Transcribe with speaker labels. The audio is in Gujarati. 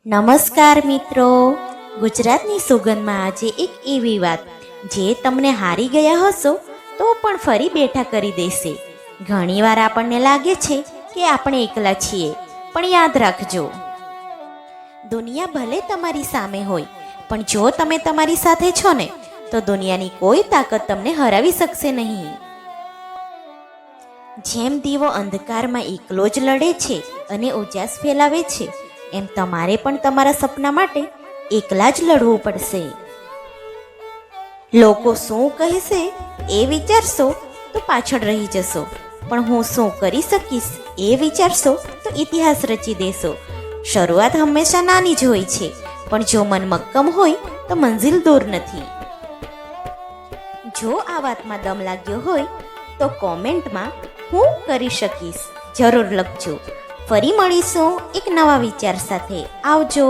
Speaker 1: નમસ્કાર મિત્રો, ગુજરાતની સુગંધમાં આજે એક એવી વાત જે તમને હારી ગયા હશો તો પણ ફરી બેઠા કરી દેશે. ઘણીવાર આપણને લાગે છે કે આપણે એકલા છીએ, પણ યાદ રાખજો, દુનિયા ભલે તમારી સામે હોય, પણ જો તમે તમારી સાથે છો ને તો દુનિયાની કોઈ તાકાત તમને હરાવી શકશે નહીં. જેમ દીવો અંધકારમાં એકલો જ લડે છે અને ઉજાસ ફેલાવે છે, એમ તમારે પણ તમારા સપના માટે એકલા જ લડવું પડશે. લોકો શું કહેશે એ વિચારશો તો પાછળ રહી જશો, પણ હું શું કરી શકીશ એ વિચારશો તો ઇતિહાસ રચી દેશો. શરૂઆત હંમેશા નાની જ હોય છે, પણ જો મન મક્કમ હોય તો મંજિલ દૂર નથી. જો આ વાતમાં દમ લાગ્યો હોય તો કોમેન્ટમાં હું કરી શકીશ જરૂર લખજો. ફરી મળીશું એક નવા વિચાર સાથે. આવજો.